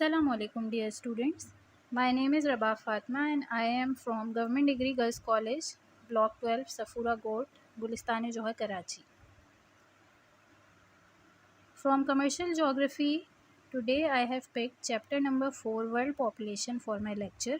Assalamu alaikum dear students. My name is Rabah Fatma and I am from Government Degree Girls College, Block 12, Safura Goat, Gulistan Johar, Karachi. From Commercial Geography, today I have picked chapter number 4 World Population for my lecture.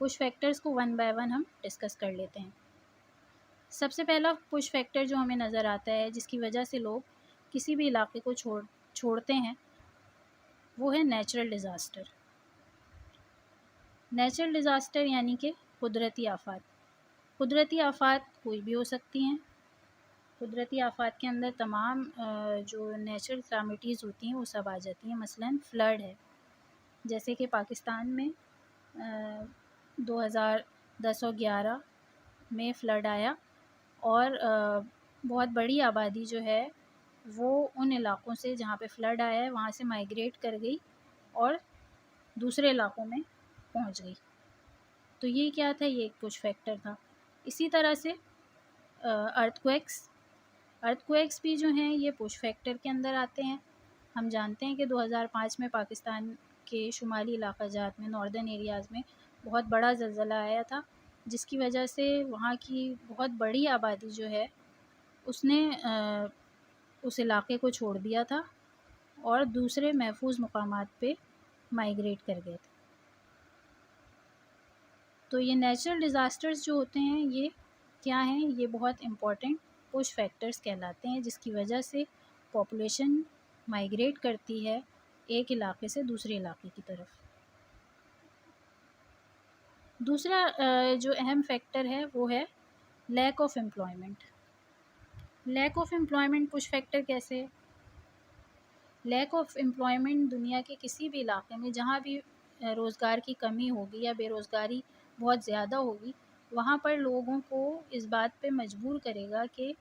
Push factors کو one by one ہم discuss کر لیتے ہیں. سب سے پہلا push factor جو ہمیں نظر آتا ہے جس کی وجہ سے لوگ کسی بھی علاقے کو چھوڑتے ہیں وہ ہے نیچرل ڈیزاسٹر. نیچرل ڈیزاسٹر یعنی کہ قدرتی آفات. قدرتی آفات کوئی بھی ہو سکتی ہیں. قدرتی آفات کے اندر تمام جو نیچرل کلامیٹیز ہوتی ہیں وہ سب آ جاتی ہیں. مثلاً فلڈ ہے، جیسے کہ پاکستان میں 2010-11 میں فلڈ آیا اور بہت بڑی آبادی جو ہے وہ ان علاقوں سے جہاں پہ فلڈ آیا ہے وہاں سے مائیگریٹ کر گئی اور دوسرے علاقوں میں پہنچ گئی. تو یہ کیا تھا؟ یہ ایک پش فیکٹر تھا. اسی طرح سے ارتھ کویکس بھی جو ہیں یہ پش فیکٹر کے اندر آتے ہیں. ہم جانتے ہیں کہ 2005 میں پاکستان کے شمالی علاقہ جات میں ناردرن ایریاز میں بہت بڑا زلزلہ آیا تھا، جس کی وجہ سے وہاں کی بہت بڑی آبادی جو ہے اس نے اس علاقے کو چھوڑ دیا تھا اور دوسرے محفوظ مقامات پہ مائیگریٹ کر گئے تھے. تو یہ نیچرل ڈیزاسٹرز جو ہوتے ہیں یہ کیا ہیں؟ یہ بہت امپورٹنٹ پش فیکٹرز کہلاتے ہیں جس کی وجہ سے پاپولیشن مائیگریٹ کرتی ہے ایک علاقے سے دوسرے علاقے کی طرف. دوسرا جو اہم فیکٹر ہے وہ ہے leak of employment. Leak of employment push factor کیسے؟ لیک آف امپلائمنٹ دنیا کے کسی بھی علاقے میں جہاں بھی روزگار کی کمی ہوگی یا بے روزگاری بہت زیادہ ہوگی وہاں پر لوگوں کو اس بات پہ مجبور کرے گا کہ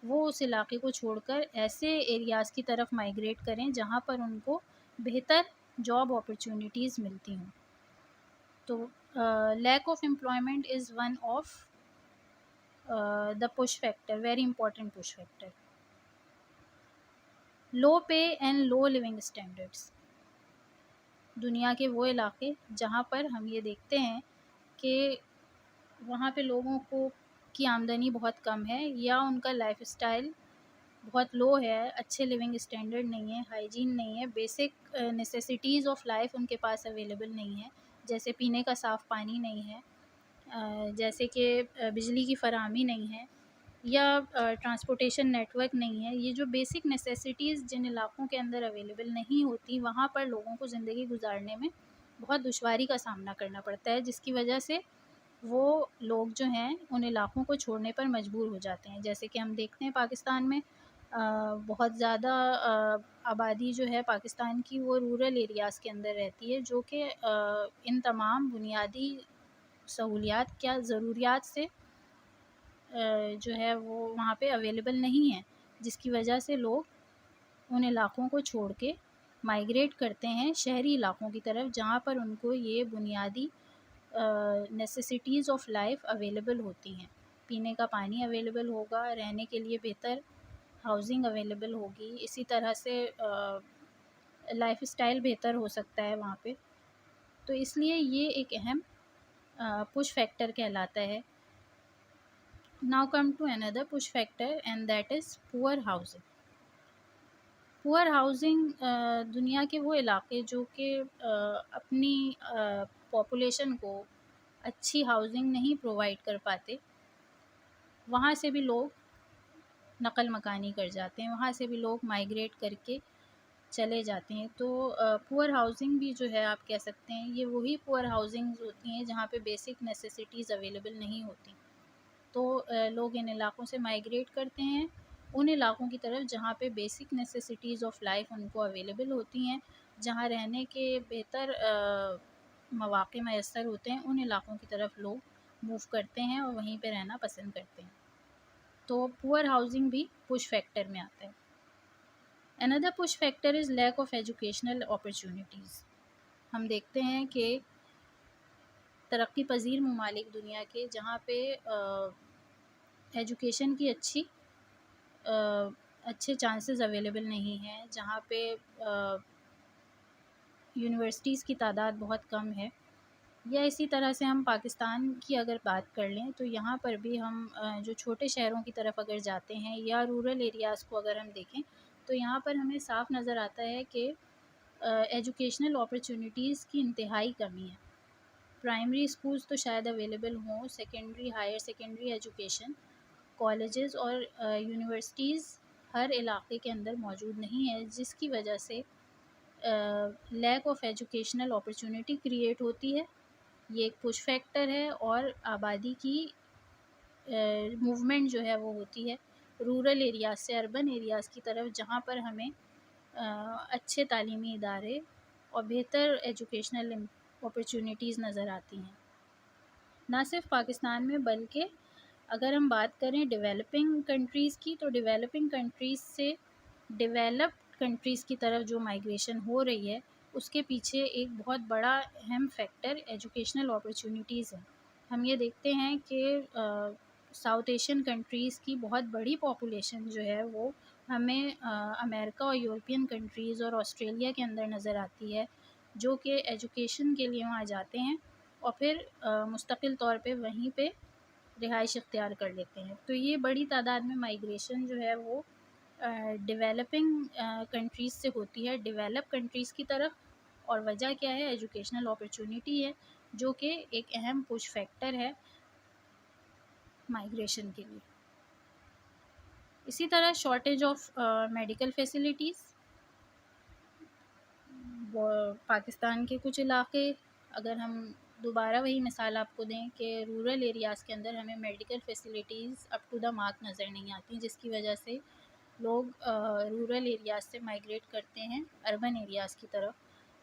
وہ اس علاقے کو چھوڑ کر ایسے ایریاز کی طرف مائیگریٹ کریں جہاں پر ان کو بہتر جاب اپرچونیٹیز ملتی ہوں. تو lack of employment is one of the push factor, very important push factor. Low pay and low living standards. دنیا کے وہ علاقے جہاں پر ہم یہ دیکھتے ہیں کہ وہاں پہ لوگوں کی آمدنی بہت کم ہے یا ان کا لائف اسٹائل بہت لو ہے، اچھے لیونگ اسٹینڈرڈ نہیں ہے، ہائیجین نہیں ہے، بیسک نیسیسٹیز آف لائف ان کے پاس اویلیبل نہیں ہے، جیسے پینے کا صاف پانی نہیں ہے، جیسے کہ بجلی کی فراہمی نہیں ہے یا ٹرانسپورٹیشن نیٹ ورک نہیں ہے. یہ جو بیسک نیسیسٹیز جن علاقوں کے اندر اویلیبل نہیں ہوتی وہاں پر لوگوں کو زندگی گزارنے میں بہت دشواری کا سامنا کرنا پڑتا ہے، جس کی وجہ سے وہ لوگ جو ہیں ان علاقوں کو چھوڑنے پر مجبور ہو جاتے ہیں. جیسے کہ ہم دیکھتے ہیں پاکستان میں بہت زیادہ آبادی جو ہے پاکستان کی وہ رورل ایریاز کے اندر رہتی ہے جو کہ ان تمام بنیادی سہولیات کیا ضروریات سے جو ہے وہ وہاں پہ اویلیبل نہیں ہے، جس کی وجہ سے لوگ ان علاقوں کو چھوڑ کے مائیگریٹ کرتے ہیں شہری علاقوں کی طرف جہاں پر ان کو یہ بنیادی نیسیسٹیز آف لائف اویلیبل ہوتی ہیں. پینے کا پانی اویلیبل ہوگا، رہنے کے لیے بہتر ہاؤزنگ اویلیبل ہوگی، اسی طرح سے لائف اسٹائل بہتر ہو سکتا ہے وہاں پہ. تو اس لیے یہ ایک اہم پش فیکٹر کہلاتا ہے. Now come to another push factor and that is poor housing. پور ہاؤزنگ دنیا کے وہ علاقے جو کہ اپنی پاپولیشن کو اچھی ہاؤزنگ نہیں پرووائڈ کر پاتے، وہاں سے بھی لوگ نقل مکانی کر جاتے ہیں، وہاں سے بھی لوگ مائیگریٹ کر کے چلے جاتے ہیں. تو پور ہاؤزنگ بھی جو ہے آپ کہہ سکتے ہیں یہ وہی پور ہاؤزنگز ہوتی ہیں جہاں پہ بیسک نیسیسٹیز اویلیبل نہیں ہوتی. تو لوگ ان علاقوں سے مائیگریٹ کرتے ہیں ان علاقوں کی طرف جہاں پہ بیسک نیسیسٹیز آف لائف ان کو اویلیبل ہوتی ہیں، جہاں رہنے کے بہتر مواقع میسر ہوتے ہیں، ان علاقوں کی طرف لوگ موو کرتے ہیں اور وہیں پہ رہنا پسند کرتے ہیں. تو پور ہاؤزنگ بھی پش فیکٹر میں آتا ہے. another push factor is lack of educational opportunities. ہم دیکھتے ہیں کہ ترقی پذیر ممالک دنیا کے جہاں پہ ایجوکیشن کی اچھے چانسز اویلیبل نہیں ہیں، جہاں پہ یونیورسٹیز کی تعداد بہت کم ہے، یا اسی طرح سے ہم پاکستان کی اگر بات کر لیں تو یہاں پر بھی ہم جو چھوٹے شہروں کی طرف اگر جاتے ہیں یا رورل ایریاز کو اگر ہم دیکھیں تو یہاں پر ہمیں صاف نظر آتا ہے کہ ایجوکیشنل اپرچونیٹیز کی انتہائی کمی ہے. پرائمری اسکولس تو شاید اویلیبل ہوں، secondary, higher secondary education, colleges اور یونیورسٹیز ہر علاقے کے اندر موجود نہیں ہے، جس کی وجہ سے lack of educational opportunity create ہوتی ہے. یہ ایک پش فیکٹر ہے، اور آبادی کی موومنٹ جو ہے وہ ہوتی ہے رورل ایریاز سے اربن ایریاز کی طرف، جہاں پر ہمیں اچھے تعلیمی ادارے اور بہتر ایجوکیشنل اپرچونیٹیز نظر آتی ہیں. نہ صرف پاکستان میں بلکہ اگر ہم بات کریں ڈیولپنگ کنٹریز کی، تو ڈیولپنگ کنٹریز سے ڈیولپڈ کنٹریز کی طرف جو مائیگریشن ہو رہی ہے، اس کے پیچھے ایک بہت بڑا اہم فیکٹر ایجوکیشنل اپرچونیٹیز ہیں. ہم یہ دیکھتے ہیں کہ ساؤتھ ایشین کنٹریز کی بہت بڑی پاپولیشن جو ہے وہ ہمیں امریکہ اور یورپین کنٹریز اور آسٹریلیا کے اندر نظر آتی ہے، جو کہ ایجوکیشن کے لیے وہاں جاتے ہیں اور پھر مستقل طور پہ وہیں پہ رہائش اختیار کر لیتے ہیں. تو یہ بڑی تعداد میں مائیگریشن جو ہے وہ ڈیولپنگ کنٹریز سے ہوتی ہے ڈیولپ کنٹریز کی طرف، اور وجہ کیا ہے؟ ایجوکیشنل اپرچونٹی ہے، جو کہ ایک اہم پش فیکٹر ہے مائیگریشن کے لیے. اسی طرح shortage of medical facilities. Pakistan کے کچھ علاقے، اگر ہم دوبارہ وہی مثال آپ کو دیں کہ رورل ایریاز کے اندر ہمیں medical facilities up to the mark نظر نہیں آتی، جس کی وجہ سے لوگ رورل ایریاز سے مائیگریٹ کرتے ہیں اربن ایریاز کی طرف.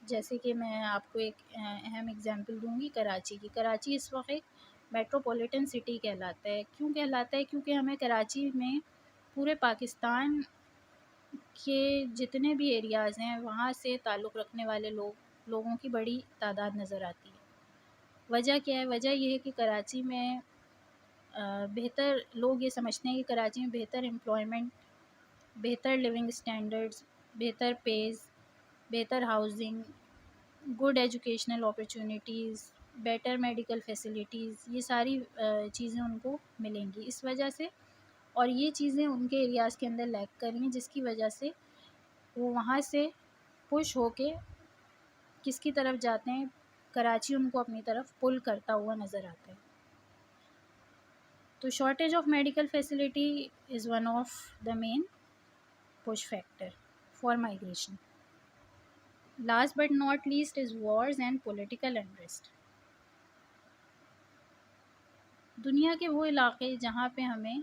جیسے کہ میں آپ کو ایک اہم اگزامپل دوں گی کراچی کی. کراچی اس وقت ایک میٹروپولیٹن سٹی کہلاتا ہے. کیوں کہلاتا ہے؟ کیونکہ ہمیں کراچی میں پورے پاکستان کے جتنے بھی ایریاز ہیں وہاں سے تعلق رکھنے والے لوگوں کی بڑی تعداد نظر آتی ہے. وجہ کیا ہے؟ وجہ یہ ہے کہ کراچی میں بہتر، لوگ یہ سمجھتے ہیں کہ کراچی میں بہتر امپلائمنٹ، بہتر لیونگ سٹینڈرڈز، بہتر پیز، بہتر housing, good educational opportunities, better medical facilities, یہ ساری چیزیں ان کو ملیں گی. اس وجہ سے، اور یہ چیزیں ان کے ایریاز کے اندر لیک کر رہی ہیں، جس کی وجہ سے وہ وہاں سے پش ہو کے کس کی طرف جاتے ہیں؟ کراچی ان کو اپنی طرف پل کرتا ہوا نظر آتا ہے. تو shortage of medical facility is one of the main push factor for migration. Last but not least is wars and political unrest. دنیا کے وہ علاقے جہاں پہ ہمیں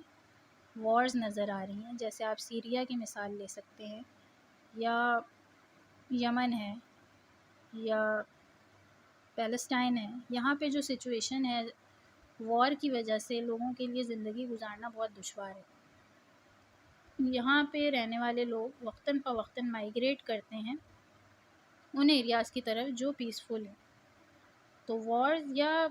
وارز نظر آ رہی ہیں، جیسے آپ سیریا کی مثال لے سکتے ہیں، یا یمن ہے، یا پیلسٹائن ہے. یہاں پہ جو سچویشن ہے، وار کی وجہ سے لوگوں کے لیے زندگی گزارنا بہت دشوار ہے. یہاں پہ رہنے والے لوگ وقتاً فوقتاً مائیگریٹ کرتے ہیں ان ایریاز کی طرف جو پیسفل ہیں. تو وارز یا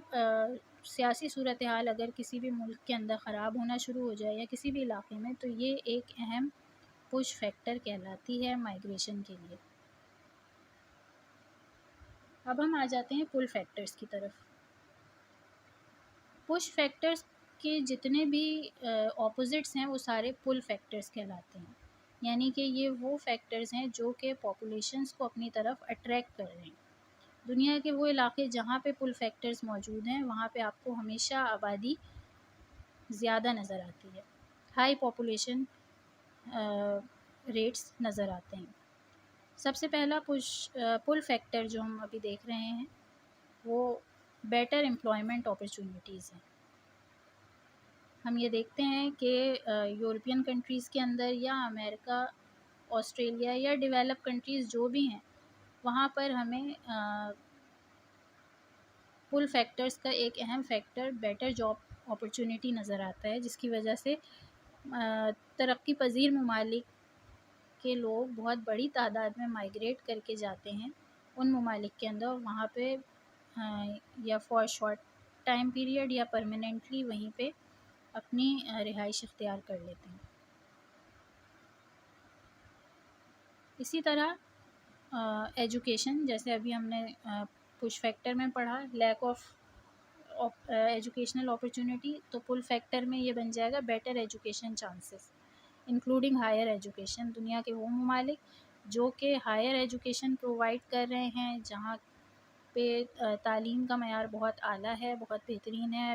سیاسی صورتحال اگر کسی بھی ملک کے اندر خراب ہونا شروع ہو جائے یا کسی بھی علاقے میں، تو یہ ایک اہم پش فیکٹر کہلاتی ہے مائیگریشن کے لیے. اب ہم آ جاتے ہیں پل فیکٹرز کی طرف. پش فیکٹرز کے جتنے بھی اپوزٹس ہیں وہ سارے پل فیکٹرز کہلاتے ہیں. یعنی کہ یہ وہ فیکٹرز ہیں جو کہ پاپولیشنز کو اپنی طرف اٹریکٹ کر رہے ہیں. دنیا کے وہ علاقے جہاں پہ پل فیکٹرز موجود ہیں، وہاں پہ آپ کو ہمیشہ آبادی زیادہ نظر آتی ہے، ہائی پاپولیشن ریٹس نظر آتے ہیں. سب سے پہلا پل فیکٹر جو ہم ابھی دیکھ رہے ہیں وہ بیٹر امپلائمنٹ اپرچونیٹیز ہیں. ہم یہ دیکھتے ہیں کہ یورپین کنٹریز کے اندر یا امریکہ، آسٹریلیا یا ڈیولپ کنٹریز جو بھی ہیں، وہاں پر ہمیں پل فیکٹرز کا ایک اہم فیکٹر بیٹر جاب اپرچونیٹی نظر آتا ہے، جس کی وجہ سے ترقی پذیر ممالک کے لوگ بہت بڑی تعداد میں مائیگریٹ کر کے جاتے ہیں ان ممالک کے اندر، وہاں پہ یا فار شارٹ ٹائم پیریڈ یا پرماننٹلی وہیں پہ اپنی رہائش اختیار کر لیتے ہیں. اسی طرح ایجوکیشن، جیسے ابھی ہم نے پش فیکٹر میں پڑھا لیک آف ایجوکیشنل اپرچونیٹی، تو پل فیکٹر میں یہ بن جائے گا better education chances including higher education. دنیا کے وہ ممالک جو کہ ہائر ایجوکیشن پرووائڈ کر رہے ہیں، جہاں پہ تعلیم کا معیار بہت اعلیٰ ہے، بہت بہترین ہے،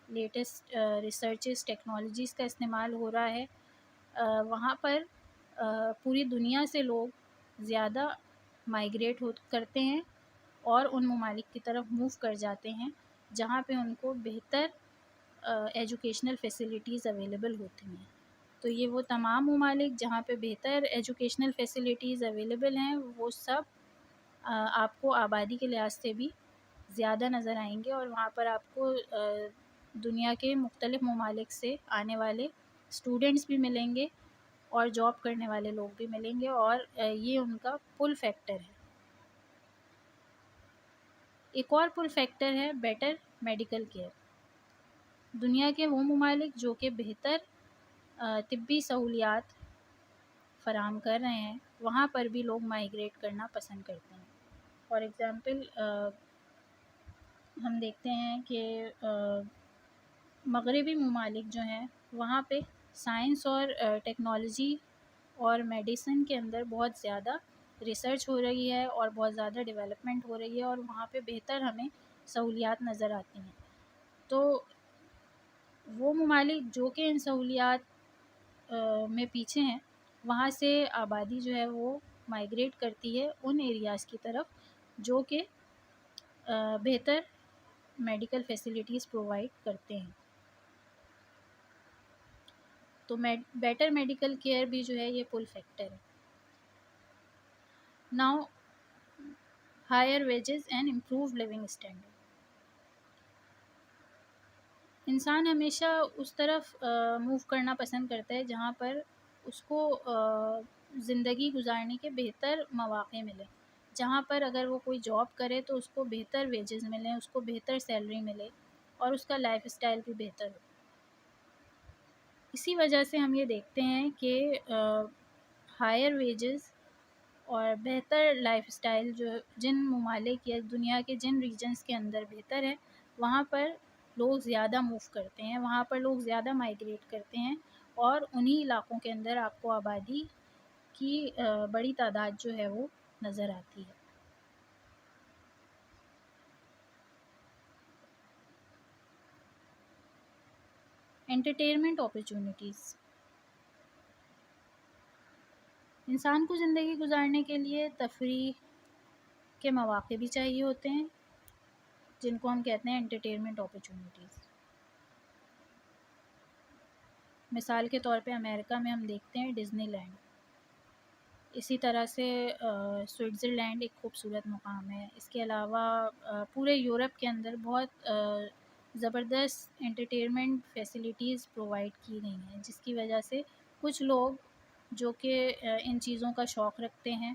لیٹسٹ ریسرچز ٹیکنالوجیز کا استعمال ہو رہا ہے. وہاں پر پوری دنیا سے لوگ زیادہ مائیگریٹ کرتے ہیں اور ان ممالک کی طرف موو کر جاتے ہیں جہاں پہ ان کو بہتر ایجوکیشنل فیسلٹیز اویلیبل ہوتی ہیں. تو یہ وہ تمام ممالک جہاں پہ بہتر ایجوکیشنل فیسلٹیز اویلیبل ہیں وہ سب آپ کو آبادی کے لحاظ سے بھی زیادہ نظر آئیں گے، اور وہاں پر آپ کو دنیا کے مختلف ممالک سے آنے والے اسٹوڈنٹس بھی ملیں گے اور جاب کرنے والے لوگ بھی ملیں گے، اور یہ ان کا پل فیکٹر ہے. ایک اور پل فیکٹر ہے بیٹر میڈیکل کیئر. دنیا کے وہ ممالک جو کہ بہتر طبی سہولیات فراہم کر رہے ہیں وہاں پر بھی لوگ مائیگریٹ کرنا پسند کرتے ہیں. فار ایگزامپل ہم دیکھتے ہیں کہ مغربی ممالک جو ہیں وہاں پہ سائنس اور ٹیکنالوجی اور میڈیسن کے اندر بہت زیادہ ریسرچ ہو رہی ہے اور بہت زیادہ ڈیولپمنٹ ہو رہی ہے، اور وہاں پہ بہتر ہمیں سہولیات نظر آتی ہیں. تو وہ ممالک جو کہ ان سہولیات میں پیچھے ہیں وہاں سے آبادی جو ہے وہ مائیگریٹ کرتی ہے ان ایریاز کی طرف جو کہ بہتر میڈیکل فیسلٹیز پرووائڈ کرتے ہیں. تو بیٹر میڈیکل کیئر بھی جو ہے یہ پل فیکٹر ہے. Now higher wages and improve living standard. انسان ہمیشہ اس طرف موو کرنا پسند کرتا ہے جہاں پر اس کو زندگی گزارنے کے بہتر مواقع ملیں، جہاں پر اگر وہ کوئی جاب کرے تو اس کو بہتر ویجز ملیں، اس کو بہتر سیلری ملے اور اس کا لائف اسٹائل بھی بہتر ہو. اسی وجہ سے ہم یہ دیکھتے ہیں کہ ہائر ویجز اور بہتر لائف اسٹائل جو جن ممالک یا دنیا کے جن ریجنز کے اندر بہتر ہے وہاں پر لوگ زیادہ موو کرتے ہیں، وہاں پر لوگ زیادہ مائیگریٹ کرتے ہیں، اور انہی علاقوں کے اندر آپ کو آبادی کی بڑی تعداد جو ہے وہ نظر آتی ہے. Entertainment opportunities. انسان کو زندگی گزارنے کے لیے تفریح کے مواقع بھی چاہیے ہوتے ہیں جن کو ہم کہتے ہیں انٹرٹینمنٹ اپرچونیٹیز. مثال کے طور پہ امریکہ میں ہم دیکھتے ہیں ڈزنی لینڈ، اسی طرح سے سوئٹزرلینڈ ایک خوبصورت مقام ہے. اس کے علاوہ پورے یورپ کے اندر بہت زبردست انٹرٹینمنٹ فیسلٹیز پرووائڈ کی گئی ہیں جس کی وجہ سے کچھ لوگ جو کہ ان چیزوں کا شوق رکھتے ہیں،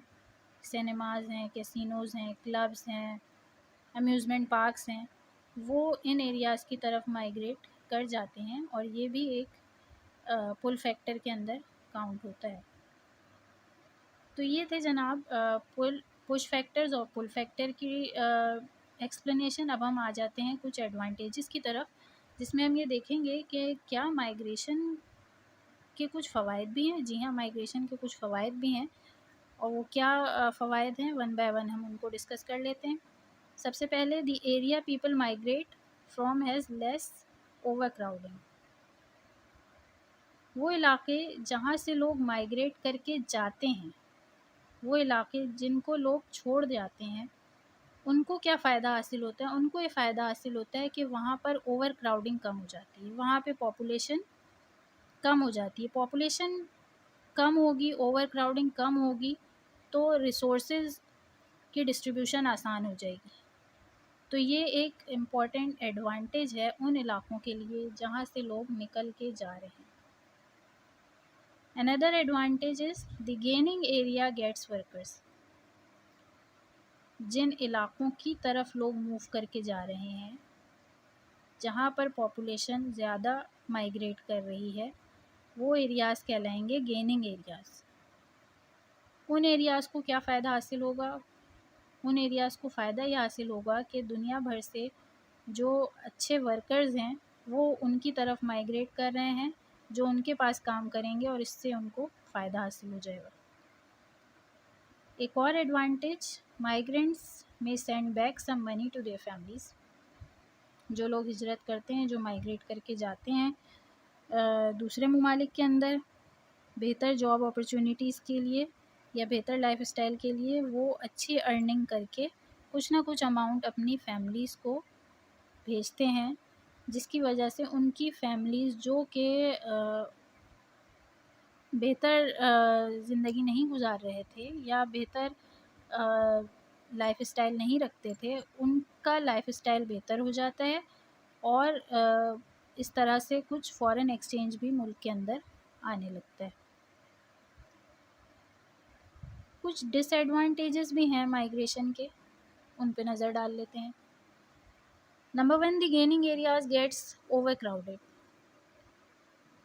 سینماز ہیں، کیسینوز ہیں، کلبز ہیں، امیوزمنٹ پارکس ہیں، وہ ان ایریاز کی طرف مائیگریٹ کر جاتے ہیں، اور یہ بھی ایک پل فیکٹر کے اندر کاؤنٹ ہوتا ہے. تو یہ تھے جناب پش فیکٹرز اور پل فیکٹر کی ایکسپلینیشن. اب ہم آ جاتے ہیں کچھ ایڈوانٹیجز کی طرف جس میں ہم یہ دیکھیں گے کہ کیا مائیگریشن کے کچھ فوائد بھی ہیں. جی ہاں، مائیگریشن کے کچھ فوائد بھی ہیں، اور وہ کیا فوائد ہیں ون بائی ون ہم ان کو ڈسکس کر لیتے ہیں. سب سے پہلے the area people migrate from has less over crowding. وہ علاقے جہاں سے لوگ مائیگریٹ کر کے جاتے ہیں، وہ علاقے جن کو لوگ چھوڑ جاتے ہیں، ان کو کیا فائدہ حاصل ہوتا ہے؟ ان کو یہ فائدہ حاصل ہوتا ہے کہ وہاں پر اوور کراؤڈنگ کم ہو جاتی ہے، وہاں پہ پاپولیشن کم ہو جاتی ہے. پاپولیشن کم ہوگی، اوور کراؤڈنگ کم ہوگی تو ریسورسز کی ڈسٹریبیوشن آسان ہو جائے گی. تو یہ ایک امپورٹنٹ ایڈوانٹیج ہے ان علاقوں کے لیے جہاں سے لوگ نکل کے جا رہے ہیں. Another advantage is the gaining area gets workers. جن علاقوں کی طرف لوگ موو کر کے جا رہے ہیں، جہاں پر پاپولیشن زیادہ مائیگریٹ کر رہی ہے، وہ ایریاز کہلائیں گے گیننگ ایریاز. ان ایریاز کو کیا فائدہ حاصل ہوگا؟ ان ایریاز کو فائدہ یہ حاصل ہوگا کہ دنیا بھر سے جو اچھے ورکرز ہیں وہ ان کی طرف مائیگریٹ کر رہے ہیں جو ان کے پاس کام کریں گے، اور اس سے ان کو فائدہ حاصل ہو جائے گا. ایک اور advantage, migrants may send back some money to their families. جو لوگ ہجرت کرتے ہیں، جو مائیگریٹ کر کے جاتے ہیں دوسرے ممالک کے اندر بہتر جاب اپرچونیٹیز کے لیے یا بہتر لائف اسٹائل کے لیے، وہ اچھی ارننگ کر کے کچھ نہ کچھ اماؤنٹ اپنی فیملیز کو بھیجتے ہیں، جس کی وجہ سے ان کی فیملیز جو کہ بہتر زندگی نہیں گزار رہے تھے یا بہتر لائف اسٹائل نہیں رکھتے تھے، ان کا لائف اسٹائل بہتر ہو جاتا ہے، اور اس طرح سے کچھ فارن ایکسچینج بھی ملک کے اندر آنے لگتا ہے۔ کچھ ڈس ایڈوانٹیجز بھی ہیں مائیگریشن کے، ان پہ نظر ڈال لیتے ہیں۔ Number 1، the gaining areas gets overcrowded.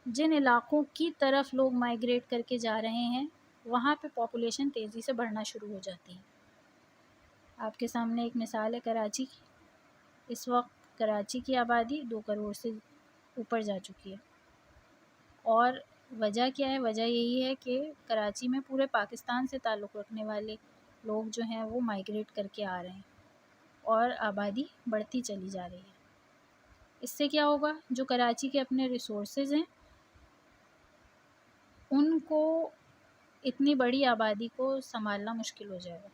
جن علاقوں کی طرف لوگ مائیگریٹ کر کے جا رہے ہیں وہاں پہ پاپولیشن تیزی سے بڑھنا شروع ہو جاتی ہے۔ آپ کے سامنے ایک مثال ہے کراچی کی۔ اس وقت کراچی کی آبادی 2 کروڑ سے اوپر جا چکی ہے، اور وجہ کیا ہے؟ وجہ یہی ہے کہ کراچی میں پورے پاکستان سے تعلق رکھنے والے لوگ جو ہیں وہ مائیگریٹ کر کے آ رہے ہیں، اور آبادی بڑھتی چلی جا رہی ہے۔ اس سے کیا ہوگا؟ جو کراچی کے اپنے ریسورسز ہیں ان کو اتنی بڑی آبادی کو سنبھالنا مشکل ہو جائے گا،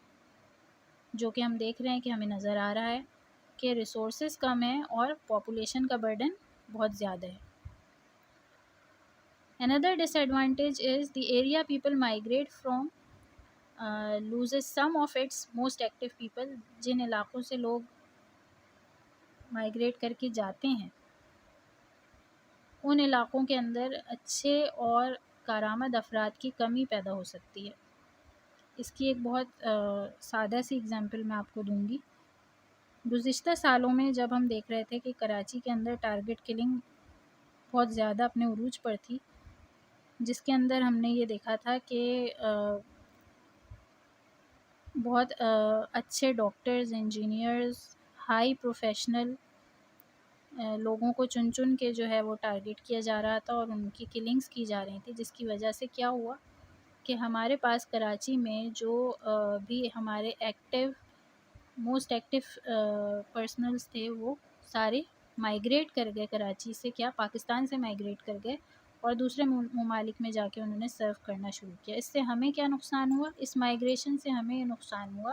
جو کہ ہم دیکھ رہے ہیں کہ ہمیں نظر آ رہا ہے کہ ریسورسز کم ہیں اور پاپولیشن کا برڈن بہت زیادہ ہے۔ Another disadvantage is the area people migrate from loses some of its most active people۔ جن علاقوں سے لوگ مائیگریٹ کر کے جاتے ہیں ان علاقوں کے اندر اچھے اور کارآمد افراد کی کمی پیدا ہو سکتی ہے۔ اس کی ایک بہت سادہ سی اگزامپل میں آپ کو دوں گی۔ گزشتہ سالوں میں جب ہم دیکھ رہے تھے کہ کراچی کے اندر ٹارگٹ کلنگ بہت زیادہ اپنے عروج پر تھی، جس کے اندر ہم نے یہ دیکھا تھا کہ بہت اچھے ڈاکٹرز، انجینئرز، ہائی پروفیشنل لوگوں کو چن چن کے جو ہے وہ ٹارگٹ کیا جا رہا تھا اور ان کی کلنگز کی جا رہی تھی، جس کی وجہ سے کیا ہوا کہ ہمارے پاس کراچی میں جو بھی ہمارے موسٹ ایکٹیو پرسنلز تھے وہ سارے مائیگریٹ کر گئے کراچی سے، کیا پاکستان سے مائیگریٹ کر گئے اور دوسرے ممالک میں جا کے انہوں نے سرو کرنا شروع کیا۔ اس سے ہمیں کیا نقصان ہوا؟ اس مائیگریشن سے ہمیں یہ نقصان ہوا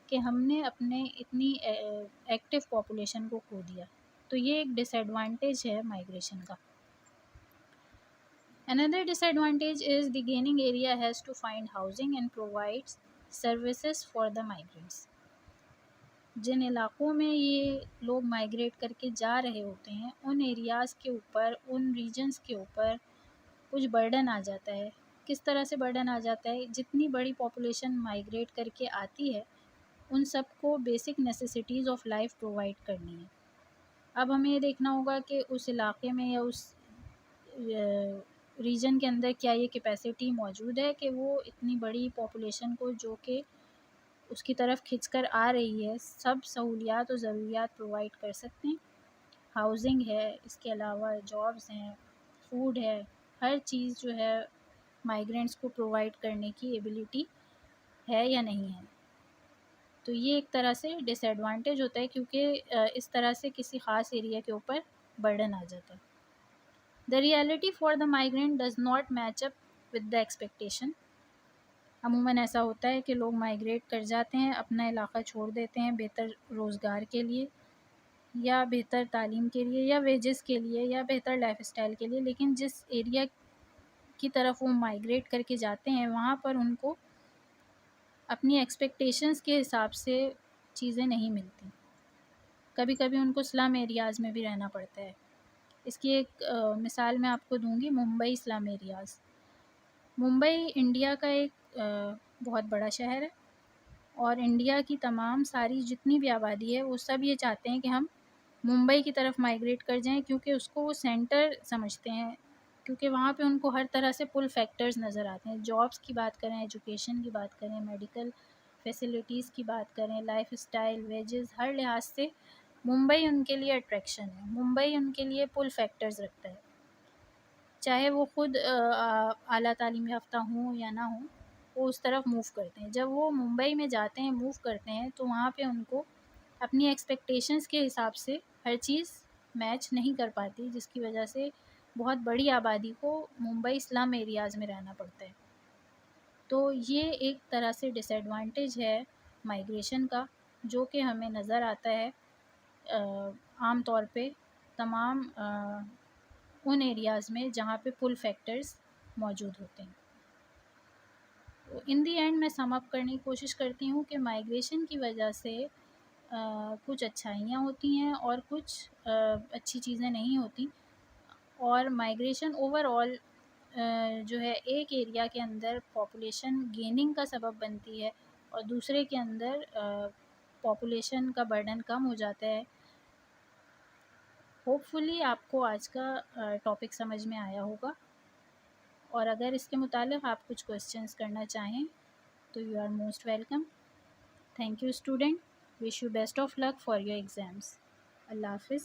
کہ ہم نے اپنے اتنی ایکٹیو پاپولیشن کو کھو دیا۔ تو یہ ایک ڈس ایڈوانٹیج ہے مائیگریشن کا۔ Another disadvantage is the gaining area has to find housing and provides services for the migrants۔ جن علاقوں میں یہ لوگ مائیگریٹ کر کے جا رہے ہوتے ہیں ان ایریاز کے اوپر، ان ریجنز کے اوپر کچھ برڈن آ جاتا ہے۔ کس طرح سے برڈن آ جاتا ہے؟ جتنی بڑی پاپولیشن مائیگریٹ کر کے آتی ہے ان سب کو basic necessities of life provide کرنی ہے۔ اب ہمیں یہ دیکھنا ہوگا کہ اس علاقے میں یا اس ریجن کے اندر کیا یہ کیپیسٹی موجود ہے کہ وہ اتنی بڑی پاپولیشن کو جو کہ اس کی طرف کھنچ کر آ رہی ہے سب سہولیات و ضروریات پرووائڈ کر سکتے ہیں۔ ہاؤسنگ ہے، اس کے علاوہ جابس ہیں، فوڈ ہے، ہر چیز جو ہے مائیگرینٹس کو پرووائڈ کرنے کی ایبیلٹی ہے یا نہیں ہے۔ تو یہ ایک طرح سے ڈس ایڈوانٹیج ہوتا ہے کیونکہ اس طرح سے کسی خاص ایریا کے اوپر برڈن آ جاتا ہے۔ The reality for the migrant does not match up with the expectation۔ عموماً ایسا ہوتا ہے کہ لوگ مائیگریٹ کر جاتے ہیں، اپنا علاقہ چھوڑ دیتے ہیں بہتر روزگار کے لیے یا بہتر تعلیم کے لیے یا ویجز کے لیے یا بہتر لائف اسٹائل کے لیے، لیکن جس ایریا کی طرف وہ مائیگریٹ کر کے جاتے ہیں وہاں پر ان کو اپنی ایکسپیکٹیشنز کے حساب سے چیزیں نہیں ملتی۔ کبھی کبھی ان کو سلم ایریاز میں بھی رہنا پڑتا ہے۔ اس کی ایک مثال میں آپ کو دوں گی، ممبئی سلم ایریاز۔ ممبئی انڈیا کا ایک بہت بڑا شہر ہے اور انڈیا کی تمام ساری جتنی بھی آبادی ہے وہ سب یہ چاہتے ہیں کہ ہم ممبئی کی طرف مائیگریٹ کر جائیں، کیونکہ اس کو وہ سینٹر سمجھتے ہیں، کیونکہ وہاں پہ ان کو ہر طرح سے پل فیکٹرز نظر آتے ہیں۔ جابس کی بات کریں، ایجوکیشن کی بات کریں، میڈیکل فیسلٹیز کی بات کریں، لائف اسٹائل، ویجز، ہر لحاظ سے ممبئی ان کے لیے اٹریکشن ہے۔ ممبئی ان کے لیے پل فیکٹرز رکھتا ہے، چاہے وہ خود اعلیٰ تعلیم یافتہ ہوں یا نہ ہوں، وہ اس طرف موو کرتے ہیں. جب وہ ممبئی میں جاتے ہیں، موو کرتے ہیں، تو وہاں پہ ان کو اپنی ایکسپیکٹیشنس کے حساب سے ہر چیز میچ نہیں کر پاتی، جس کی وجہ سے بہت بڑی آبادی کو ممبئی اسلم ایریاز میں رہنا پڑتا ہے. تو یہ ایک طرح سے ڈس ایڈوانٹیج ہے مائیگریشن کا، جو کہ ہمیں نظر آتا ہے عام طور پہ تمام ان ایریاز میں جہاں پہ پل فیکٹرز موجود ہوتے ہیں. ان دی اینڈ میں سم اپ کرنے کی کوشش کرتی ہوں کہ مائیگریشن کی وجہ سے کچھ اچھائیاں ہوتی ہیں اور کچھ اچھی چیزیں نہیں ہوتی، اور مائیگریشن اوور آل جو ہے ایک ایریا کے اندر پاپولیشن گیننگ کا سبب بنتی ہے اور دوسرے کے اندر پاپولیشن کا برڈن کم ہو جاتا ہے. ہوپ فلی آپ کو آج کا ٹاپک سمجھ میں آیا ہوگا، اور اگر اس کے متعلق آپ کچھ کوسچنس کرنا چاہیں تو you are most welcome. Thank you student. Wish you best of luck for your exams. اللہ حافظ.